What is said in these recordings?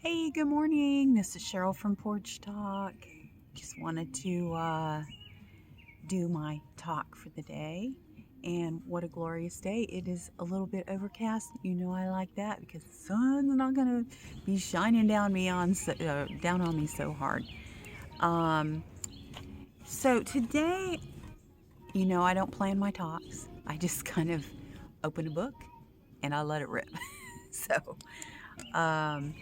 Hey, good morning. This is Cheryl from Porch Talk. Just wanted to do my talk for the day. And what a glorious day. It is a little bit overcast. You know I like that because the sun's not going to be shining down on me so hard. Um, so today, I don't plan my talks. I just kind of open a book and I let it rip. so Um,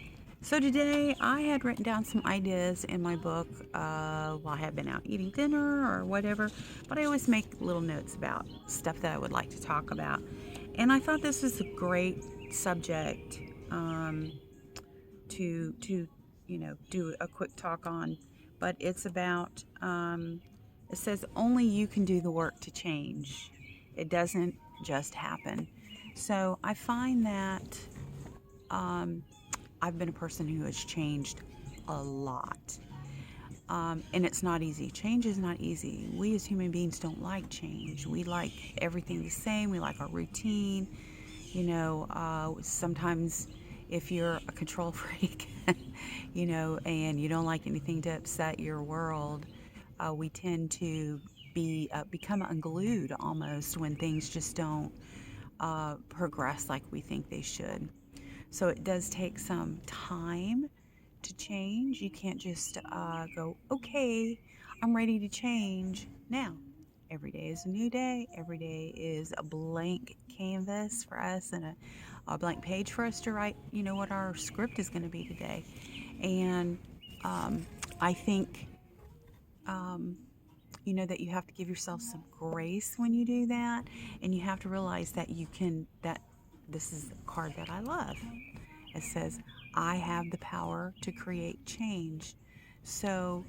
so today I had written down some ideas in my book while I had been out eating dinner or whatever, but I always make little notes about stuff that I would like to talk about. And I thought this was a great subject to do a quick talk on, but it's about it says only you can do the work to change. It doesn't just happen. So I find that um, I've been a person who has changed a lot. And it's not easy. Change is not easy. We as human beings don't like change. We like everything the same. We like our routine. Sometimes if you're a control freak, and you don't like anything to upset your world, we tend to become unglued almost when things just don't progress like we think they should. So it does take some time to change. You can't just go, okay, I'm ready to change now. Every day is a new day. Every day is a blank canvas for us and a blank page for us to write, what our script is going to be today. And I think, um, that you have to give yourself some grace when you do that. And you have to realize that this is the card that I love. It says, I have the power to create change. So,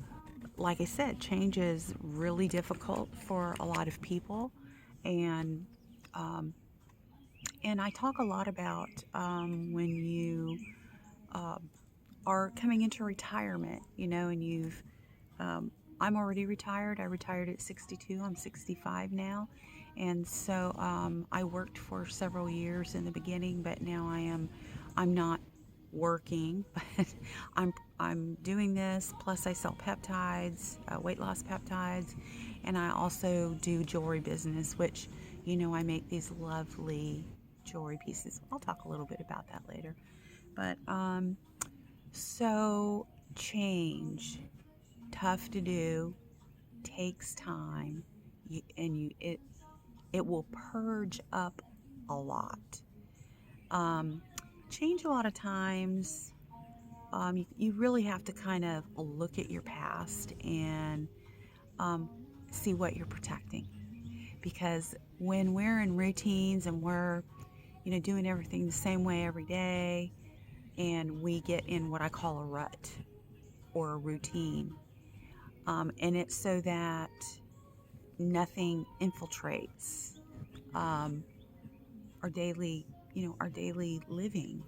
like I said, change is really difficult for a lot of people. And, um, and I talk a lot about when you uh, are coming into retirement, and um, I'm already retired. I retired at 62. I'm 65 now. And so I worked for several years in the beginning, but now I'm not working, but I'm doing this. Plus, I sell peptides, weight loss peptides, and I also do jewelry business, which I make these lovely jewelry pieces. I'll talk a little bit about that later. But so change, tough to do, takes time, it will purge up a lot. Um, Change a lot of times. You really have to kind of look at your past and um, see what you're protecting. Because when we're in routines and we're, doing everything the same way every day, and we get in what I call a rut or a routine, and it's so that nothing infiltrates um, our daily living.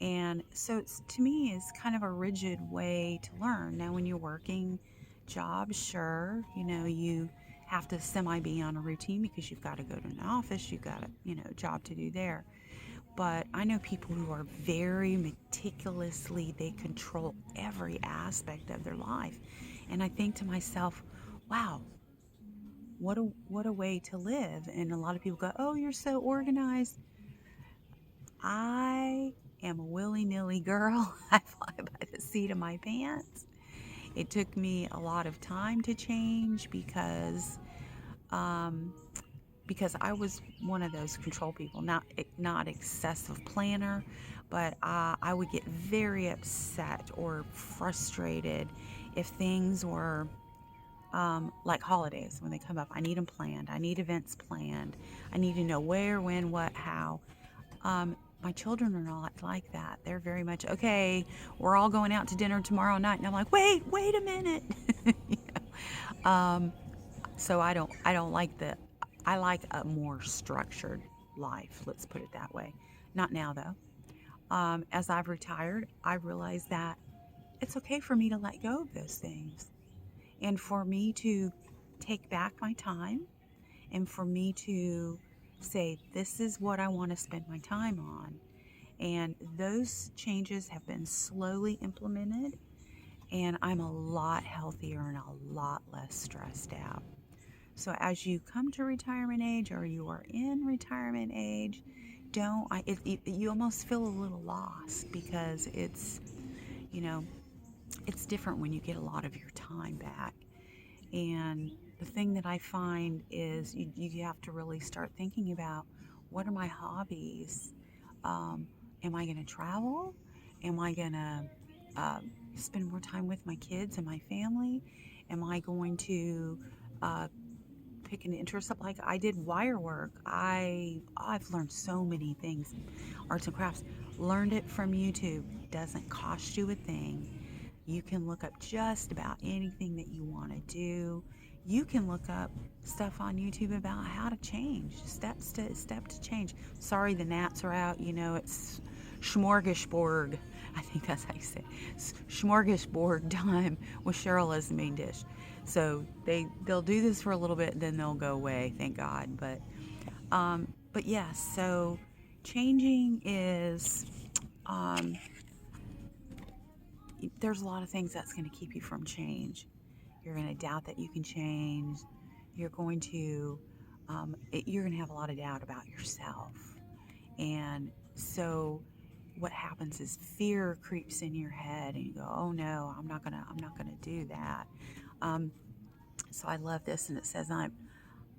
And so it's, to me, is kind of a rigid way to learn. Now, when you're working jobs, sure, you have to semi be on a routine because you've got to go to an office, you've got a, job to do there. But I know people who are very meticulously, they control every aspect of their life. And I think to myself, wow, what a way to live. And a lot of people go, oh, you're so organized. I am a willy-nilly girl. I fly by the seat of my pants. It took me a lot of time to change um, because I was one of those control people, not excessive planner, but I would get very upset or frustrated if things were like holidays when they come up. I need them planned. I need events planned. I need to know where, when, what, how. My children are not like that. They're very much, okay, we're all going out to dinner tomorrow night. And I'm like, wait a minute. you um, so I don't like I like a more structured life. Let's put it that way. Not now though. As I've retired, I've realized that it's okay for me to let go of those things and for me to take back my time and for me to say, this is what I want to spend my time on. And those changes have been slowly implemented, and I'm a lot healthier and a lot less stressed out. So as you come to retirement age, or you are in retirement age, you almost feel a little lost, because you know, it's different when you get a lot of your time back. And the thing that I find is you have to really start thinking about, what are my hobbies? Am I going to travel? Am I going to spend more time with my kids and my family? Am I going to uh, pick an interest up, like I did wire work? I've learned so many things, arts and crafts. Learned it from YouTube. Doesn't cost you a thing. You can look up just about anything that you want to do. You can look up stuff on YouTube about how to change, step to change. Sorry, the gnats are out. It's smorgasbord. I think that's how you say it. Smorgasbord time with Cheryl as the main dish. So they'll do this for a little bit, then they'll go away. Thank God. But yes. So changing is. There's a lot of things that's going to keep you from change. You're going to doubt that you can change. You're going to have a lot of doubt about yourself. And so what happens is fear creeps in your head, and you go, oh no, I'm not gonna do that. So I love this, and it says,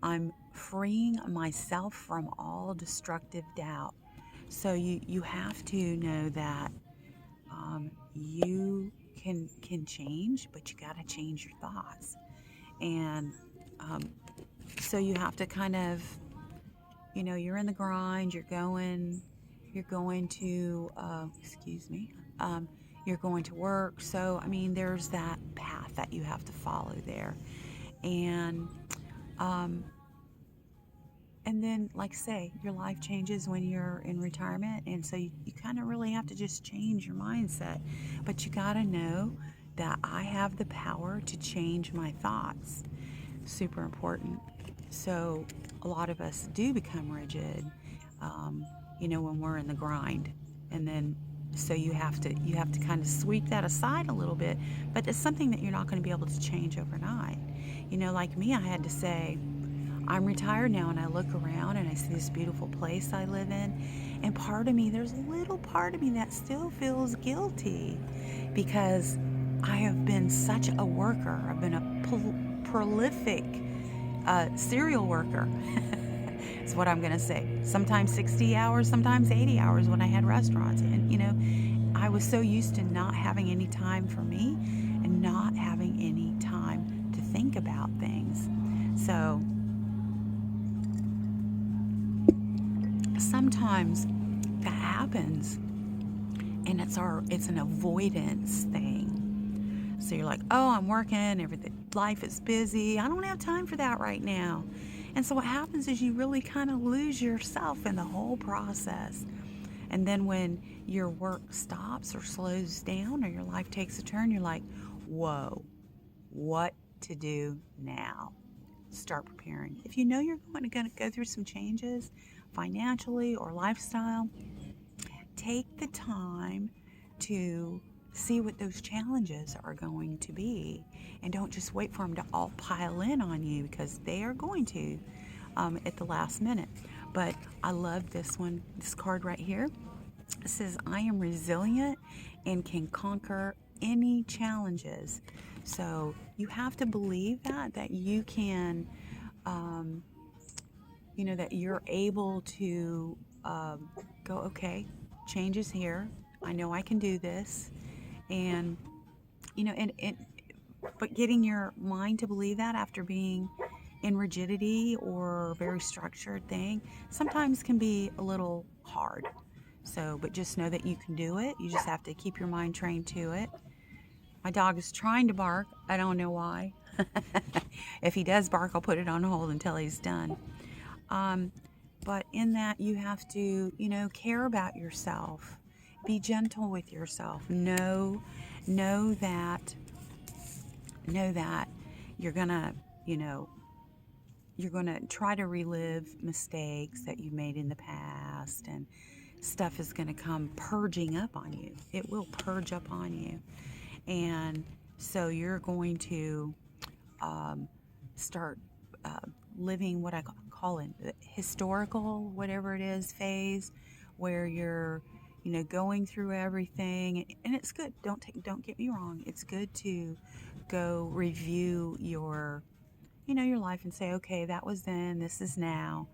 I'm freeing myself from all destructive doubt. So you have to know that you can change, but you got to change your thoughts. And so you have to kind of, you're in the grind, you're going to you're going to work. So there's that path that you have to follow there. And and then, like say, your life changes when you're in retirement, and so you kind of really have to just change your mindset. But you got to know that I have the power to change my thoughts. Super important. So a lot of us do become rigid, when we're in the grind, and then so you have to kind of sweep that aside a little bit. But it's something that you're not going to be able to change overnight. Like me, I had to say, I'm retired now, and I look around and I see this beautiful place I live in, and there's a little part of me that still feels guilty, because I have been such a worker. I've been a prolific serial worker. Is what I'm going to say. Sometimes 60 hours, sometimes 80 hours when I had restaurants. And, I was so used to not having any time for me, and not having any time to think about things. So sometimes that happens, and it's an avoidance thing. So you're like, oh, I'm working, life is busy, I don't have time for that right now. And so what happens is you really kind of lose yourself in the whole process. And then when your work stops or slows down, or your life takes a turn, you're like, whoa, what to do now? Start preparing. If you know you're going to go through some changes financially or lifestyle, take the time to see what those challenges are going to be, and don't just wait for them to all pile in on you, because they are going to at the last minute. But I love this card right here. It says, I am resilient and can conquer any challenges. So you have to believe that you can, that you're able to go, okay, change is here. I know I can do this. And, but getting your mind to believe that after being in rigidity or very structured thing sometimes can be a little hard. So, but just know that you can do it. You just have to keep your mind trained to it. My dog is trying to bark. I don't know why. If he does bark, I'll put it on hold until he's done. But in that, you have to, care about yourself. Be gentle with yourself. Know that you're gonna, you're gonna try to relive mistakes that you've made in the past, and stuff is going to come purging up on you. It will purge up on you. And so you're going to um, start uh, living what I call it historical, whatever it is, phase, where you're, going through everything, and it's good. Don't get me wrong. It's good to go review your life and say, okay, that was then, this is now,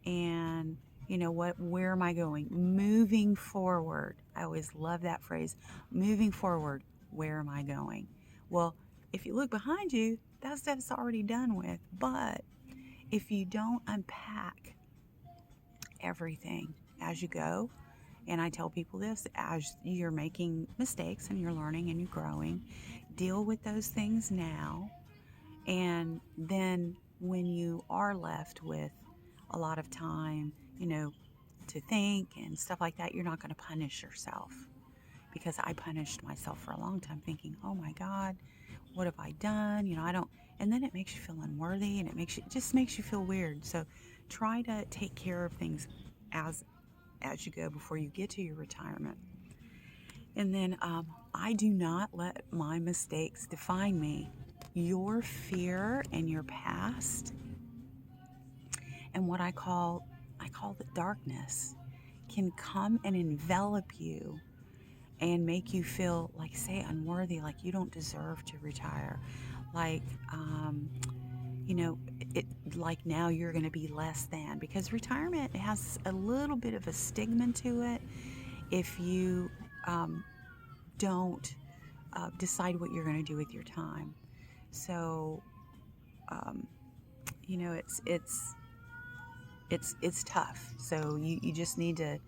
and where am I going? Moving forward. I always love that phrase. Moving forward. Where am I going? Well, if you look behind you, that stuff's already done with. But if you don't unpack everything as you go, and I tell people this, as you're making mistakes and you're learning and you're growing, deal with those things now. And then when you are left with a lot of time, to think and stuff like that, you're not going to punish yourself. Because I punished myself for a long time thinking, oh my God, what have I done? I don't, and then it makes you feel unworthy, and it just makes you feel weird. So try to take care of things as you go before you get to your retirement. And then I do not let my mistakes define me. Your fear and your past and what I call the darkness can come and envelop you and make you feel like, say, unworthy, like you don't deserve to retire, like it, like now you're going to be less than, because retirement has a little bit of a stigma to it if you don't decide what you're going to do with your time. So um, it's tough. So you just need to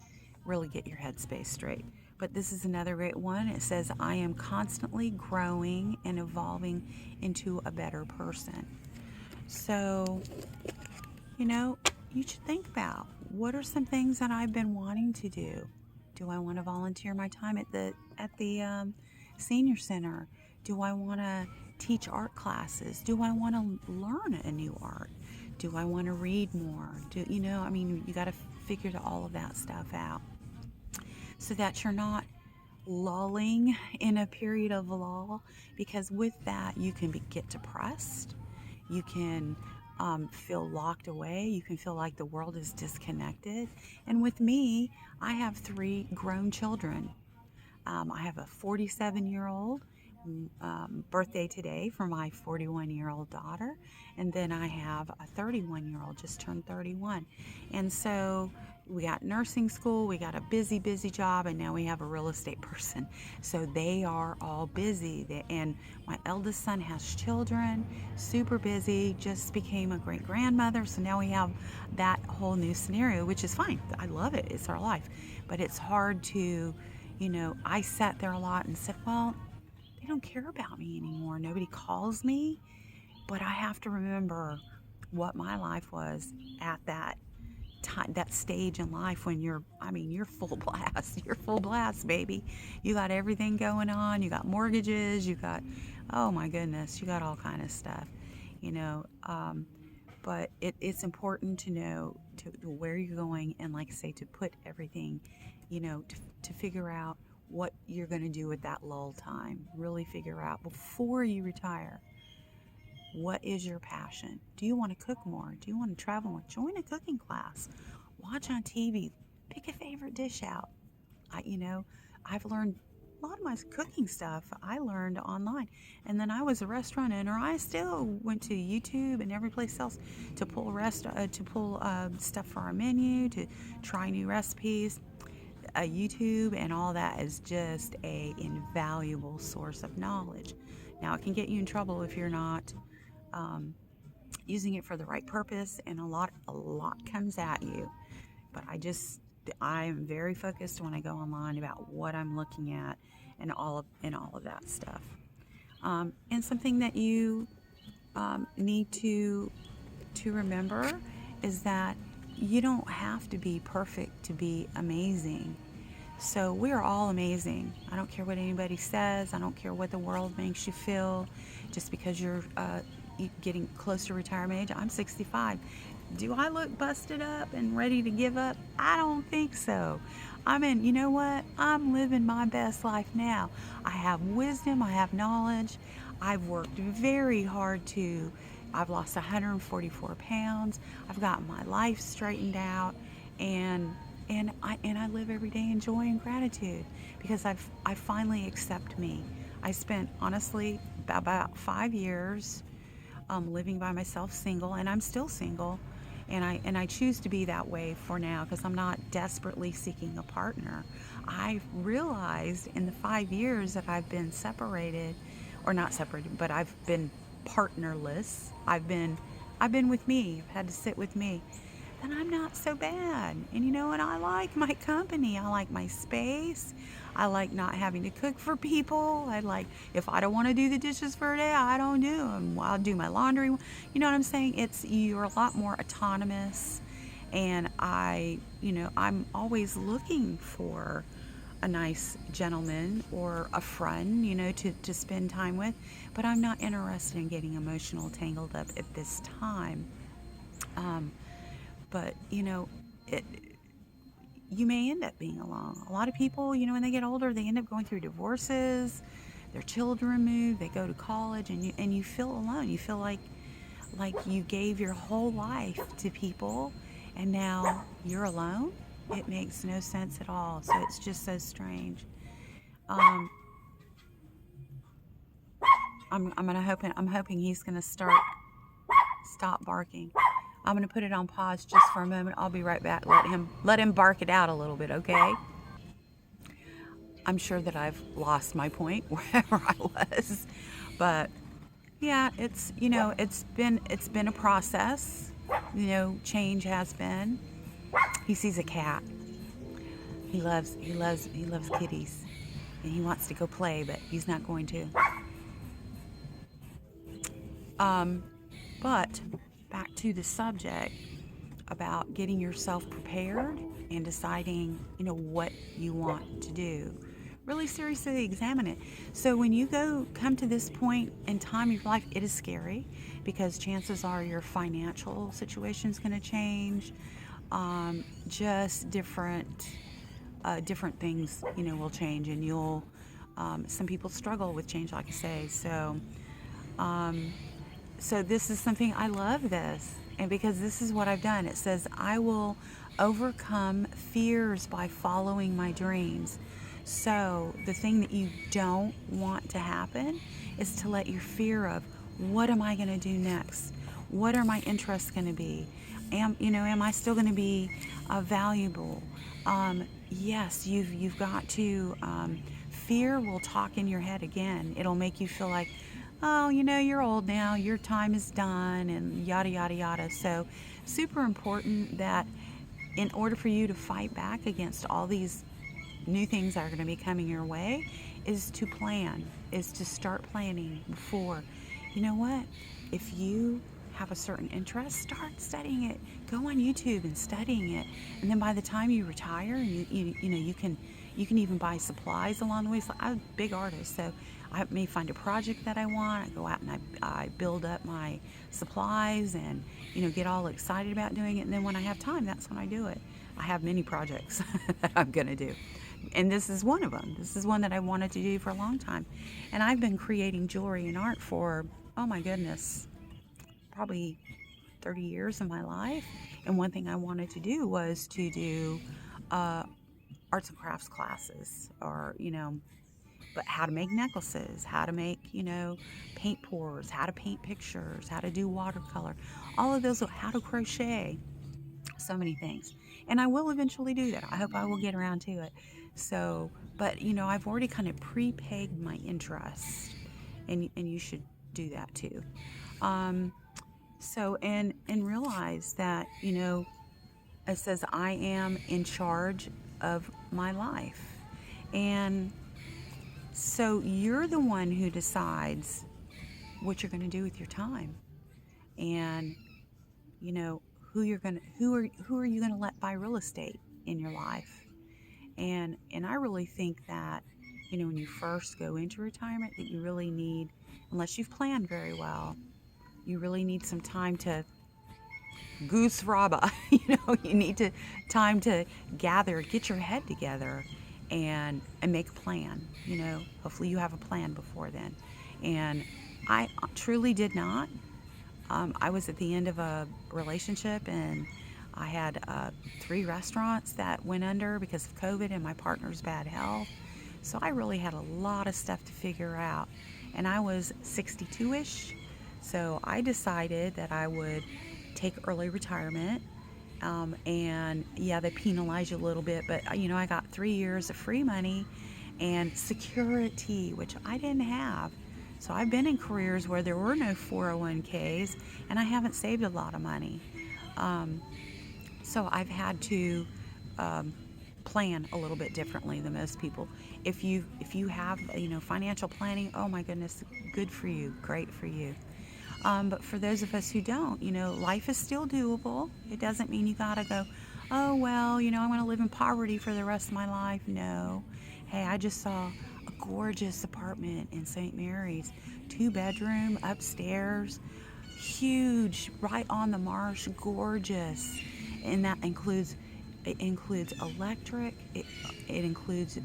really get your headspace straight. But this is another great one. It says, I am constantly growing and evolving into a better person. So, you should think about, what are some things that I've been wanting to do? Do I want to volunteer my time at the senior center? Do I want to teach art classes? Do I want to learn a new art? Do I want to read more? You got to figure all of that stuff out so that you're not lulling in a period of lull, because with that you can get depressed. You can feel locked away. You can feel like the world is disconnected. And with me, I have 3 grown children. I have a 47-year-old birthday today for my 41-year-old daughter, and then I have a 31-year-old just turned 31. And so we got nursing school, we got a busy job, and now we have a real estate person. So they are all busy. And my eldest son has children, super busy, just became a great grandmother. So now we have that whole new scenario, which is fine. I love it. It's our life. But it's hard to, I sat there a lot and said, well, they don't care about me anymore. Nobody calls me. But I have to remember what my life was at that time, that stage in life when you're full blast. You're full blast, baby. You got everything going on. You got mortgages. You got, oh my goodness, you got all kind of stuff, but it's important to know to where you're going, and like I say, to put everything, to figure out what you're going to do with that lull time. Really figure out before you retire, what is your passion? Do you want to cook more? Do you want to travel more? Join a cooking class. Watch on TV. Pick a favorite dish out. I've learned a lot of my cooking stuff I learned online. And then I was a restaurant owner. I still went to YouTube and every place else to pull stuff for our menu, to try new recipes. YouTube and all that is just a invaluable source of knowledge. Now, it can get you in trouble if you're not using it for the right purpose, and a lot comes at you. But I am very focused when I go online about what I'm looking at and all of that stuff. And something that you need to remember is that you don't have to be perfect to be amazing. So we are all amazing. I don't care what anybody says. I don't care what the world makes you feel. Just because you're getting close to retirement age, I'm 65. Do I look busted up and ready to give up? I don't think so. You know what? I'm living my best life now. I have wisdom, I have knowledge. I've worked very hard I've lost 144 pounds. I've gotten my life straightened out, and I live every day in joy and gratitude because I finally accept me. I spent honestly about 5 years living by myself, single, and I'm still single, and I choose to be that way for now because I'm not desperately seeking a partner. I've realized in the 5 years that I've been separated, or not separated, but I've been partnerless. I've been with me. I've had to sit with me. Then I'm not so bad. And you know what? I like my company. I like my space. I like not having to cook for people. I like, if I don't want to do the dishes for a day, I don't do them. I'll do my laundry. You know what I'm saying? You're a lot more autonomous. And I'm always looking for a nice gentleman or a friend, to spend time with. But I'm not interested in getting emotional tangled up at this time. Um, but it you may end up being alone. A lot of people, when they get older, they end up going through divorces, their children move, they go to college, and you feel alone. You feel like you gave your whole life to people and now you're alone. It makes no sense at all. So it's just so strange. um I'm hoping he's gonna stop barking. I'm going to put it on pause just for a moment. I'll be right back. Let him bark it out a little bit, okay? I'm sure that I've lost my point wherever I was. But yeah, it's been a process. Change has been. He sees a cat. He loves kitties. And he wants to go play, but he's not going to. Um but back to the subject about getting yourself prepared and deciding, what you want to do. Really seriously examine it. So when you come to this point in time of your life, it is scary because chances are your financial situation is going to change. Just different things, will change, and you'll. Some people struggle with change, like I say. Um, so this is something I love this, and because this is what I've done. It says I will overcome fears by following my dreams. So the thing that you don't want to happen is to let your fear of what am I going to do next, what are my interests going to be, am I still going to be valuable. Yes, you've got to. Fear will talk in your head again. It'll make you feel like, oh, you're old now, your time is done, and yada, yada, yada. So, super important that in order for you to fight back against all these new things that are going to be coming your way, is to plan, is to start planning before. You know what? If you have a certain interest, start studying it. Go on YouTube and studying it, and then by the time you retire, you can even buy supplies along the way. So I'm a big artist, so I may find a project that I want. I go out and I build up my supplies and get all excited about doing it. And then when I have time, that's when I do it. I have many projects that I'm gonna do, and this is one of them. This is one that I wanted to do for a long time, and I've been creating jewelry and art for, oh my goodness, probably 30 years of my life. And one thing I wanted to do was to do uh, arts and crafts classes, or but how to make necklaces, how to make, paint pours, how to paint pictures, how to do watercolor, all of those, how to crochet, so many things. And I will eventually do that. I hope I will get around to it. So, but I've already kind of pre-pegged my interest, and you should do that too. Um, and realize that, it says I am in charge of my life. And so you're the one who decides what you're going to do with your time, and who are you going to let buy real estate in your life. And I really think that when you first go into retirement, that you really need, unless you've planned very well, you really need some time to goose raba. You need to time to gather, get your head together, and make a plan. Hopefully you have a plan before then. And I truly did not. I was at the end of a relationship, and I had 3 restaurants that went under because of COVID and my partner's bad health. So I really had a lot of stuff to figure out. And I was 62-ish. So I decided that I would take early retirement. And yeah, they penalize you a little bit, but I got 3 years of free money and security, which I didn't have. So I've been in careers where there were no 401ks, and I haven't saved a lot of money. Um, so I've had to um, plan a little bit differently than most people. If you have financial planning, oh my goodness, good for you, great for you. But for those of us who don't, life is still doable. It doesn't mean you gotta go, oh, well, I'm gonna live in poverty for the rest of my life. No. Hey, I just saw a gorgeous apartment in St. Mary's, 2 bedroom, upstairs, huge, right on the marsh, gorgeous. And it includes electric, it includes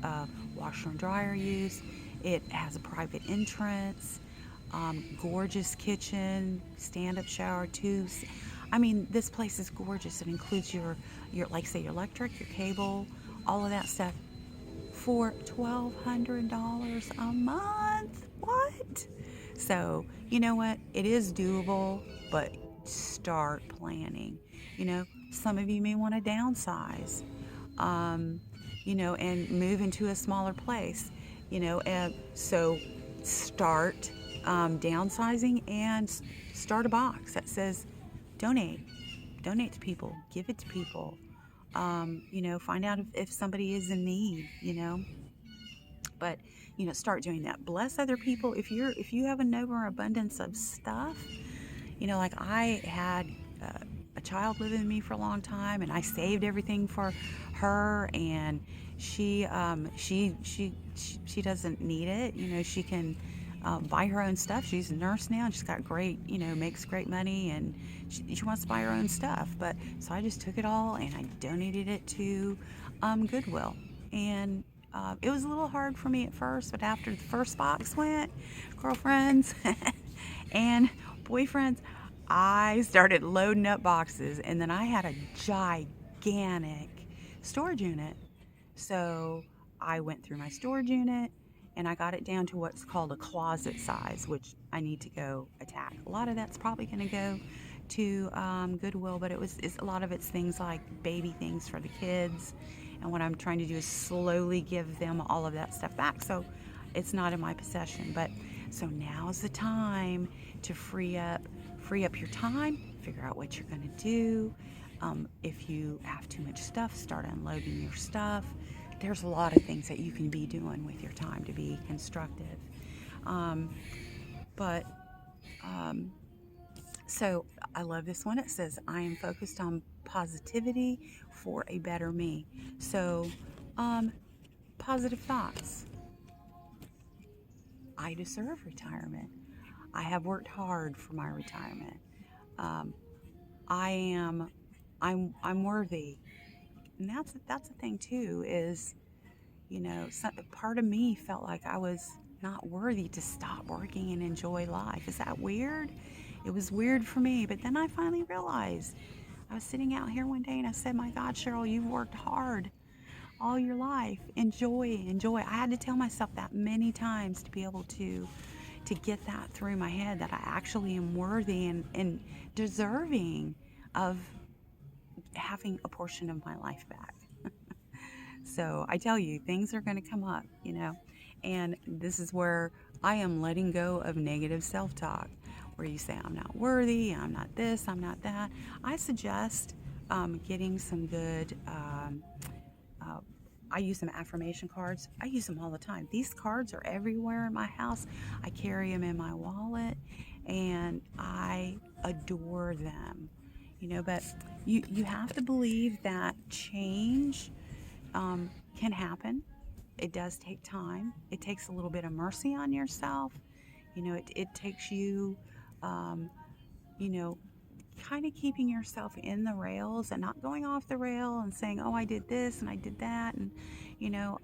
washer and dryer use, it has a private entrance, gorgeous kitchen, stand-up shower, tubes. I mean, this place is gorgeous. It includes your like say your electric, your cable, all of that stuff for $1,200 a month. What? So you know what? It is doable, but start planning. Some of you may want to downsize, um, and move into a smaller place. And so start downsizing and start a box that says donate, donate to people, give it to people. Find out if somebody is in need. But start doing that. Bless other people. If you have an overabundance of stuff, like I had a child living with me for a long time, and I saved everything for her, and she doesn't need it. She can buy her own stuff. She's a nurse now, and she's got great, makes great money, and she wants to buy her own stuff. But so I just took it all and I donated it to Goodwill, and it was a little hard for me at first, but after the first box went, girlfriends and boyfriends, I started loading up boxes, and then I had a gigantic storage unit. So I went through my storage unit and I got it down to what's called a closet size, which I need to go attack. A lot of that's probably going to go to Goodwill, but a lot of it's things like baby things for the kids. And what I'm trying to do is slowly give them all of that stuff back. So it's not in my possession. But so now's the time to free up your time, figure out what you're going to do. If you have too much stuff, start unloading your stuff. There's a lot of things that you can be doing with your time to be constructive. Um, but um, so I love this one. It says, I am focused on positivity for a better me. So, um, positive thoughts. I deserve retirement. I have worked hard for my retirement. Um, I am, I'm worthy. And that's the thing too, is part of me felt like I was not worthy to stop working and enjoy life. Is that weird? It was weird for me, but then I finally realized. I was sitting out here one day and I said, my God, Cheryl, you've worked hard all your life. Enjoy, enjoy. I had to tell myself that many times to be able to get that through my head, that I actually am worthy and deserving of having a portion of my life back. So I tell you, things are going to come up, and this is where I am letting go of negative self talk, where you say, I'm not worthy, I'm not this, I'm not that. I suggest getting some good, uh, I use some affirmation cards. I use them all the time. These cards are everywhere in my house. I carry them in my wallet, and I adore them. But you have to believe that change can happen. It does take time. It takes a little bit of mercy on yourself. It takes you, um, you know, kind of keeping yourself in the rails and not going off the rail and saying, oh, I did this and I did that. And, you know,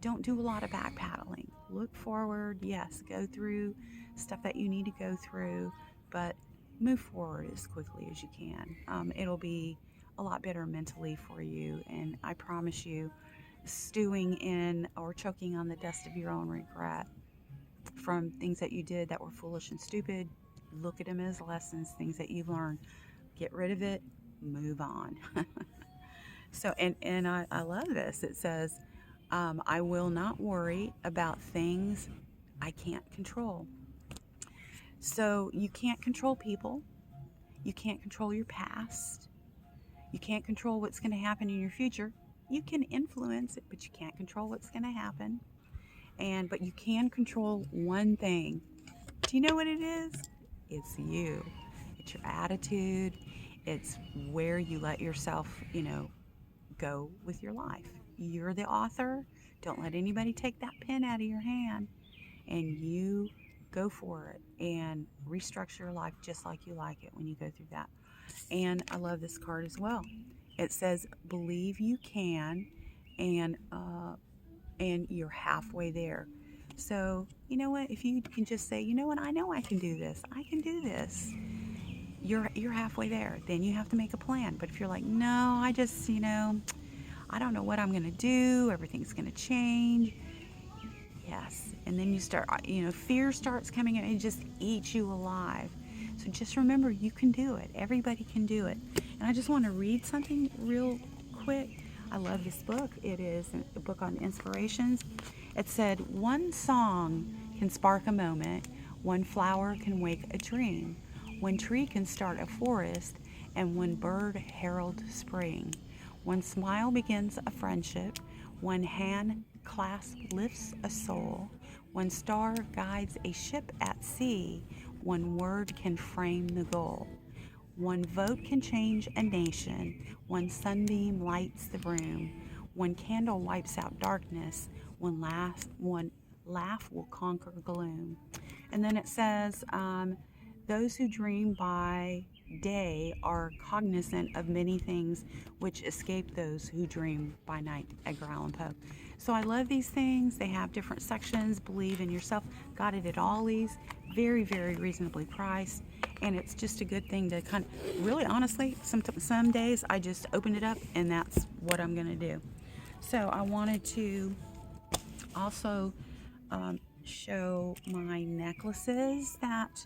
don't do a lot of backpedaling. Look forward. Yes, go through stuff that you need to go through, but move forward as quickly as you can. It'll be a lot better mentally for you. And I promise you, stewing in or choking on the dust of your own regret from things that you did that were foolish and stupid, look at them as lessons, things that you've learned. Get rid of it, move on. So, and I love this. It says, I will not worry about things I can't control. So, you can't control people, you can't control your past, you can't control what's going to happen in your future. You can influence it, but you can't control what's going to happen. But you can control one thing. Do you know what it is? It's you. It's your attitude. It's where you let yourself, go with your life. You're the author. Don't let anybody take that pen out of your hand. And you go for it and restructure your life just like you like it when you go through that. And I love this card as well. It says, believe you can, and you're halfway there. So, you know what? If you can just say, you know what? I know I can do this. I can do this. You're halfway there. Then you have to make a plan. But if you're like, no, I just, I don't know what I'm going to do. Everything's going to change. Yes. And then you start, fear starts coming in and it just eats you alive. So just remember, you can do it. Everybody can do it. And I just want to read something real quick. I love this book. It is a book on inspirations. It said, one song can spark a moment, one flower can wake a dream, one tree can start a forest, and one bird herald spring. One smile begins a friendship, one hand clasp lifts a soul, one star guides a ship at sea, one word can frame the goal. One vote can change a nation, one sunbeam lights the room, one candle wipes out darkness, one laugh will conquer gloom. And then it says, those who dream by day are cognizant of many things which escape those who dream by night. Edgar Allan Poe. So I love these things. They have different sections. Believe in yourself. Got it at Ollie's. Very, very reasonably priced. And it's just a good thing to kind of, really honestly, some days I just open it up and that's what I'm going to do. So I wanted to also show my necklaces that,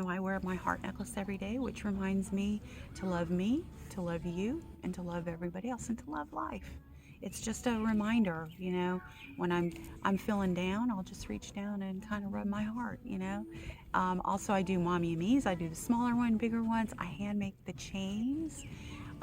I wear my heart necklace every day, which reminds me, to love you, and to love everybody else, and to love life. It's just a reminder, when I'm feeling down, I'll just reach down and kind of rub my heart, Also, I do Mommy and Me's. I do the smaller one, bigger ones. I hand make the chains.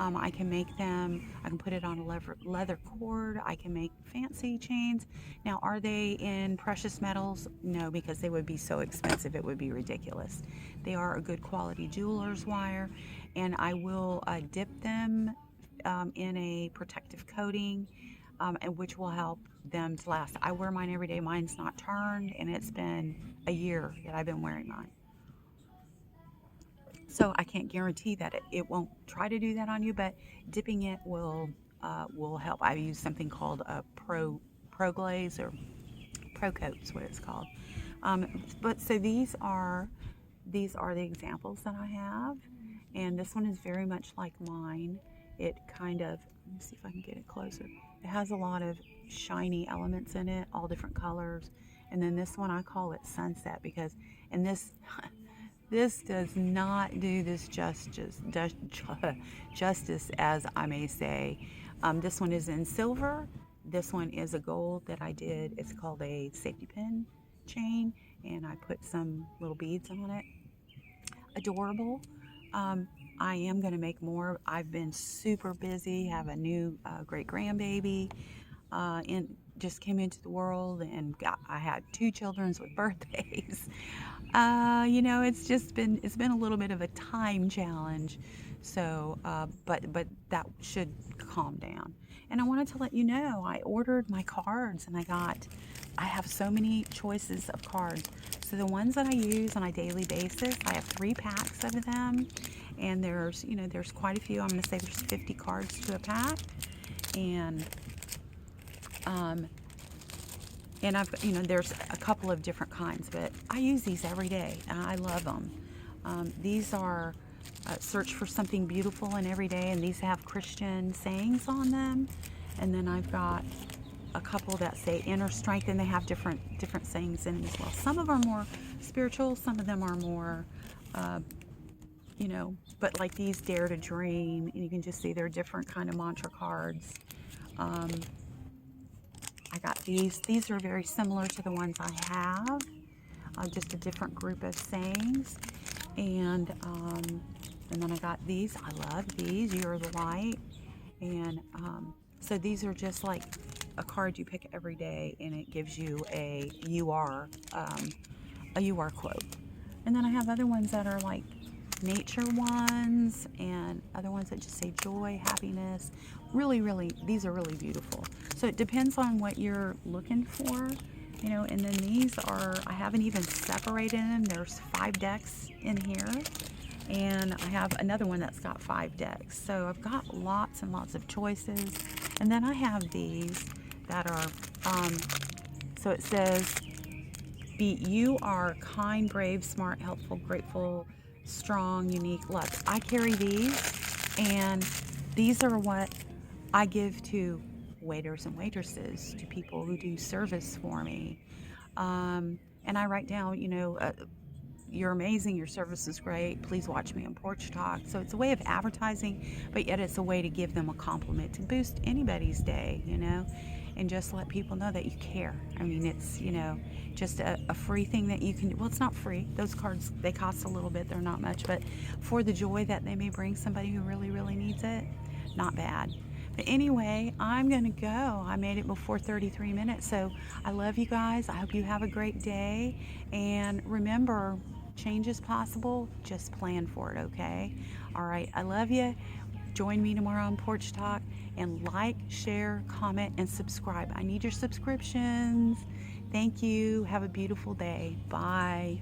I can make them, I can put it on a leather cord. I can make fancy chains. Now, are they in precious metals? No, because they would be so expensive, it would be ridiculous. They are a good quality jeweler's wire, and I will dip them in a protective coating, and which will help them to last. I wear mine every day. Mine's not turned, and it's been a year that I've been wearing mine. So I can't guarantee that it won't try to do that on you, but dipping it will help. I use something called a Pro Glaze, or Pro Coat's what it's called. But so these are the examples that I have, and this one is very much like mine. It kind of, let me see if I can get it closer. It has a lot of shiny elements in it, all different colors. And then this one, I call it Sunset because, and this does not do this justice, as I may say. This one is in silver. This one is a gold that I did. It's called a safety pin chain, and I put some little beads on it. Adorable. I am going to make more. I've been super busy, have a new great grandbaby, and just came into the world, and I had 2 children with birthdays. It's been a little bit of a time challenge. So, but that should calm down. And I wanted to let you know, I ordered my cards, and I have so many choices of cards. So the ones that I use on a daily basis, I have 3 packs of them, And there's, there's quite a few. I'm going to say there's 50 cards to a pack. And um, and I've, there's a couple of different kinds, but I use these every day. I love them. These are search for something beautiful in every day, and these have Christian sayings on them. And then I've got a couple that say inner strength, and they have different sayings in them as well. Some of them are more spiritual, some of them are more, uh, but like these, dare to dream, and you can just see they're different kind of mantra cards. Um, I got these. These are very similar to the ones I have, just a different group of sayings. And then I got these. I love these. You are the light. And so these are just like a card you pick every day, and it gives you a you are quote. And then I have other ones that are like nature ones, and other ones that just say joy, happiness. Really, really, these are really beautiful. So it depends on what you're looking for, and then these are, I haven't even separated them. There's 5 decks in here, and I have another one that's got 5 decks. So I've got lots and lots of choices. And then I have these that are, so it says, you are kind, brave, smart, helpful, grateful, strong, unique, loved. I carry these, and these are what I give to waiters and waitresses, to people who do service for me. And I write down, you're amazing, your service is great, please watch me on Porch Talk. So it's a way of advertising, but yet it's a way to give them a compliment, to boost anybody's day, and just let people know that you care. I mean, it's, just a free thing that you can, well, it's not free. Those cards, they cost a little bit, they're not much, but for the joy that they may bring somebody who really, really needs it, not bad. But anyway, I'm going to go. I made it before 33 minutes, so I love you guys. I hope you have a great day, and remember, change is possible. Just plan for it, okay? All right, I love you. Join me tomorrow on Porch Talk, and like, share, comment, and subscribe. I need your subscriptions. Thank you. Have a beautiful day. Bye.